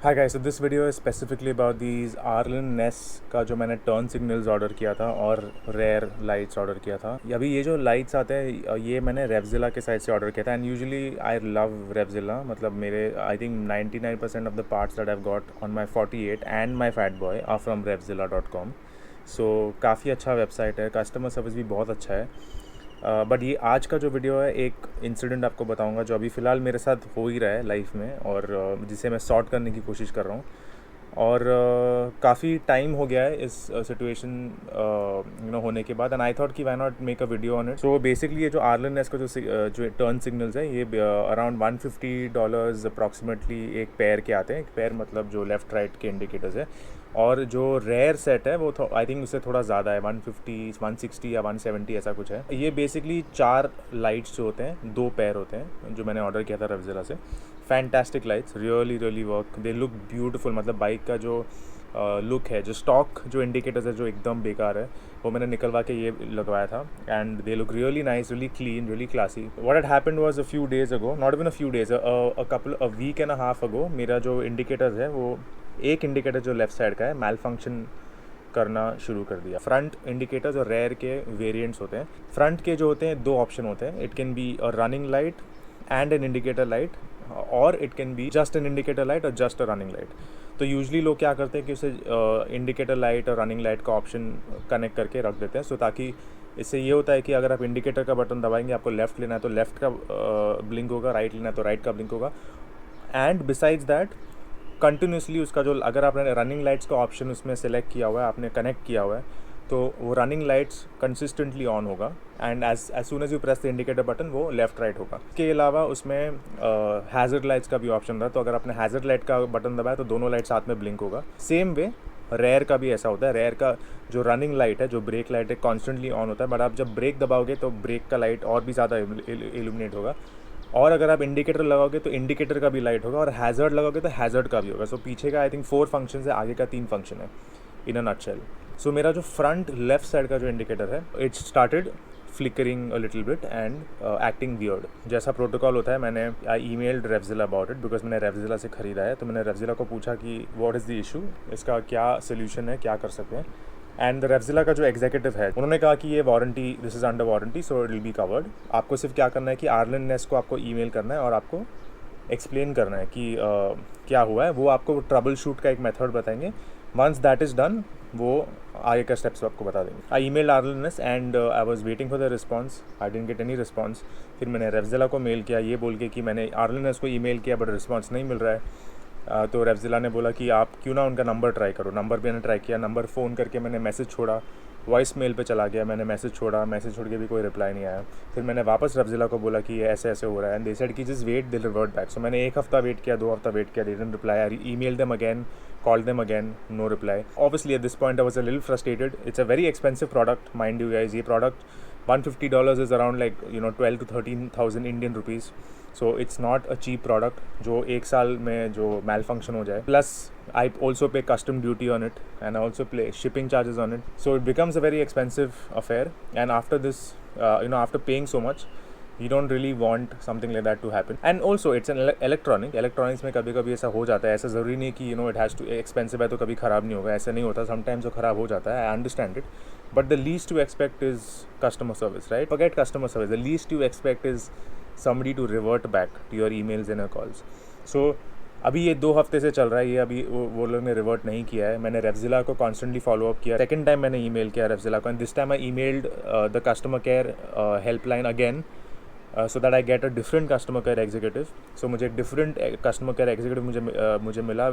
Hi guys, so this video is specifically about these आर्लिन नेस का जो मैंने टर्न सिग्नल्स ऑर्डर किया था और रेयर लाइट्स ऑर्डर किया था। अभी ये जो लाइट्स आते हैं ये मैंने रेवजिला के साइड से ऑर्डर किया था and usually I love RevZilla. मतलब मेरे I think 99% of the parts that I got on my 48 and my Fat Boy are from revzilla.com। So काफ़ी अच्छा वेबसाइट है, कस्टमर सर्विस भी बहुत अच्छा है। बट ये आज का जो वीडियो है एक इंसिडेंट आपको बताऊंगा जो अभी फ़िलहाल मेरे साथ हो ही रहा है लाइफ में और जिसे मैं सॉर्ट करने की कोशिश कर रहा हूँ। और काफ़ी टाइम हो गया है इस सिचुएशन होने के बाद एंड आई थॉट कि why not make a video on it. So basically ये जो आर्लिन एस का जो टर्न सिग्नल्स है ये अराउंड $150 अप्रॉक्सीमेटली एक पेयर के आते हैं। एक पेयर मतलब जो लेफ़्ट राइट के इंडिकेटर्स है, और जो रेयर सेट है वो आई थिंक उससे थोड़ा ज़्यादा है, 150 160 या 170 ऐसा कुछ है। ये बेसिकली 4 लाइट्स जो होते हैं, 2 पेयर होते हैं जो मैंने ऑर्डर किया था रेवजिला से। Fantastic lights, really work, they look beautiful. मतलब बाइक का जो लुक है, जो स्टॉक जो इंडिकेटर्स है जो एकदम बेकार है वो मैंने निकलवा के ये लगवाया था and they look really nice, really clean, really classy. What had happened was a few days ago, not even a few days, a week and a half ago, मेरा जो इंडिकेटर्स है वो एक इंडिकेटर जो लेफ्ट साइड का है मैल function करना शुरू कर दिया। फ्रंट इंडिकेटर्स और रेयर के वेरिएंट्स होते हैं। फ्रंट के जो होते हैं 2 ऑप्शन होते हैं, it can be a running light and an indicator light, और it can be just an indicator light और जस्ट अ रनिंग लाइट। तो यूजली लोग क्या करते हैं कि उसे इंडिकेटर लाइट और रनिंग लाइट का ऑप्शन कनेक्ट करके रख देते हैं। सो ताकि इससे ये होता है कि अगर आप इंडिकेटर का बटन दबाएंगे, आपको लेफ़्ट लेना है तो लेफ़्ट का ब्लिंक होगा, राइट लेना है तो राइट का ब्लिंक होगा। एंड बिसाइड्स दैट कंटिन्यूसली उसका जो, अगर आपने रनिंग लाइट्स का ऑप्शन उसमें सेलेक्ट किया हुआ है, आपने कनेक्ट किया हुआ है, तो वो रनिंग लाइट्स कंसिस्टेंटली ऑन होगा and as soon as you press the indicator button वो लेफ्ट राइट होगा। इसके अलावा उसमें हैज़र्ड लाइट्स का भी ऑप्शन था, तो अगर आपने हैज़र्ड लाइट का बटन दबाया तो दोनों लाइट साथ में ब्लिंक होगा। सेम वे रेयर का भी ऐसा होता है। रेयर का जो रनिंग लाइट है, जो ब्रेक लाइट है, कॉन्स्टेंटली ऑन होता है, बट आप जब ब्रेक दबाओगे तो ब्रेक का लाइट और भी ज़्यादा इल्यूमिनेट होगा। और अगर आप इंडिकेटर लगाओगे तो इंडिकेटर का भी लाइट होगा, और हैज़र्ड लगाओगे तो हैज़र्ड का भी होगा। सो पीछे का आई थिंक 4 फंक्शन है, आगे का 3 फंक्शन है इन अ नटशेल। सो मेरा जो फ्रंट लेफ्ट साइड का जो इंडिकेटर है, it started flickering a little bit and acting weird. जैसा प्रोटोकॉल होता है, मैंने आई ईमेल्ड रेवजिला अबाउट इट बिकॉज मैंने रेवजिला से ख़रीदा है। तो मैंने रेवजिला को पूछा कि व्हाट इज़ द इशू, इसका क्या सोल्यूशन है, क्या कर सकते हैं। एंड रेवजिला का जो एग्जीक्यूटिव है उन्होंने कहा कि ये warranty, this is under warranty, so it will be covered. आपको सिर्फ क्या करना है कि आर्लिन नेस को आपको ईमेल करना है और आपको एक्सप्लेन करना है कि क्या हुआ है। वो आपको ट्रबल शूट का एक मेथड बताएंगे। वंस दैट इज़ डन वो आगे का स्टेप्स आपको बता देंगे। आई ईमेल आर्लिन नेस and I was waiting for the response, I didn't get any response. फिर मैंने रेवजिला को मेल किया ये बोल के कि मैंने आर्लिन नेस को ईमेल किया बट रिस्पॉन्स नहीं मिल रहा है। तो रेवजिला ने बोला कि आप क्यों ना उनका नंबर ट्राई करो। नंबर पे मैंने ट्राई किया, नंबर फ़ोन करके मैंने मैसेज छोड़ा, वॉइस मेल पे चला गया, मैंने मैसेज छोड़ा, मैसेज छोड़ के भी कोई रिप्लाई नहीं आया। फिर मैंने वापस रेवजिला को बोला कि ये ऐसे ऐसे हो रहा है एंड दे सेड कि जस्ट वेट, दे रिवर्ट बैक। सो मैंने 1 हफ्ता वेट किया, 2 हफ्ता वेट किया, they didn't reply. I email them again, called them again, no reply. Obviously at this point I was a little frustrated. It's a very expensive product, mind you guys. ये product $150 is around like 12 to 13,000 Indian rupees. So it's not a cheap product जो 1 साल में जो malfunction हो जाए। Plus I also pay custom duty on it and I also pay shipping charges on it. So it becomes a very expensive affair. And after this, after paying so much, you don't really want something like that to happen. And also it's an electronics में कभी कभी ऐसा हो जाता है। ऐसा ज़रूरी नहीं कि it has to expensive है तो कभी ख़राब नहीं होगा, ऐसा नहीं होता। sometimes वो ख़राब हो जाता है, I understand it, but the least you expect is customer service, right? Forget customer service, the least you expect is somebody to revert back to your emails and your calls. So अभी ये 2 हफ्ते से चल रहा है, ये अभी वो लोग ने रिवर्ट नहीं किया है। मैंने रेवजिला को कॉन्स्टेंटली फॉलो अप किया। सेकंड टाइम मैंने ईमेल किया रेवजिला को and this time I emailed the customer care helpline again, so that I get a different customer care executive. So मुझे एक डिफरेंट कस्टमर केयर एग्जीक्यूटिव मुझे मिला,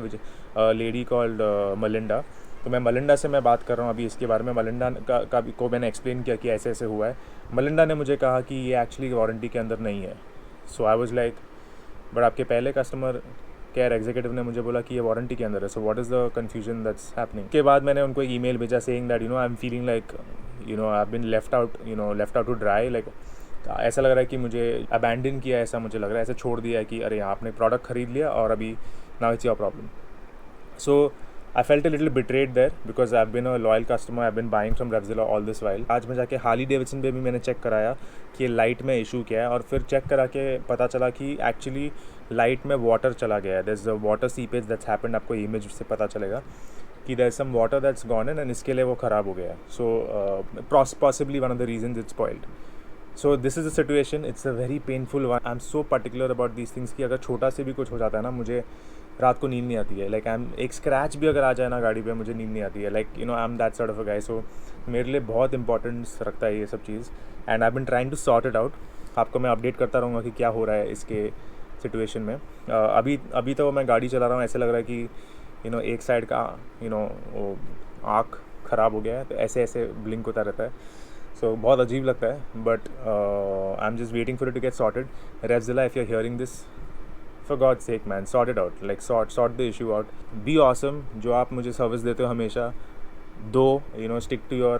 lady called Melinda. तो मैं Melinda से बात कर रहा हूँ अभी इसके बारे में। मलिंडा को मैंने एक्सप्लेन किया कि ऐसे ऐसे हुआ है। मलिंडा ने मुझे कहा कि ये एक्चुअली वारंटी के अंदर नहीं है। सो आई वाज लाइक, बट आपके पहले कस्टमर केयर एग्जीक्यूटिव ने मुझे बोला कि ये वारंटी के अंदर है। So what is the confusion that's happening. के बाद मैंने उनको ईमेल भेजा saying that I am feeling like I have been left out to dry. Like ऐसा लग रहा है कि मुझे अबैंडन किया, ऐसा मुझे लग रहा है, ऐसे छोड़ दिया है कि अरे आपने प्रोडक्ट ख़रीद लिया और अभी now it's your problem. So I felt a little betrayed there because I've been a loyal customer. I've been buying from Revzilla all this while. आज मैं जाके हार्ली डेविडसन पे भी मैंने चेक कराया कि लाइट में इशू क्या है, और फिर चेक करा के पता चला कि एक्चुअली लाइट में वाटर चला गया है. There is a water seepage that's happened. आपको इमेज से पता चलेगा कि there is some water that's gone in and इसके लिए वो ख़राब हो गया है. So possibly one of the reasons it's spoiled. So this is the situation. It's a very painful one. I am so particular about these things कि अगर छोटा से भी कुछ हो जाता है ना, मुझे रात को नींद नहीं आती है. लाइक आई एम, एक स्क्रैच भी अगर आ जाए ना गाड़ी पे, मुझे नींद नहीं आती है. Like you know, I am that sort of a guy. So मेरे लिए बहुत इंपॉर्टेंस रखता है ये सब चीज़, and I been trying to sort it out. आपको मैं अपडेट करता रहूँगा कि क्या हो रहा है इसके सिचुएशन में. अभी तो मैं गाड़ी चला रहा हूँ, ऐसे लग रहा है कि यू नो एक साइड का वो आँख ख़राब हो गया है, तो ऐसे ऐसे ब्लिंक होता रहता है. सो बहुत अजीब लगता है, but I am just waiting for it to get sorted. Revzilla, if you're hearing this, for God's sake man, sort it out. Like sort the issue out. Be awesome. जो आप मुझे सर्विस देते हो हमेशा दो, stick to your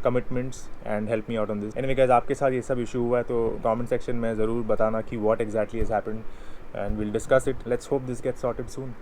commitments and help me out on this. Anyway guys, आपके साथ ये सब इशू हुआ है तो comment section में ज़रूर बताना कि what exactly has happened and we'll discuss it. Let's hope this gets sorted soon.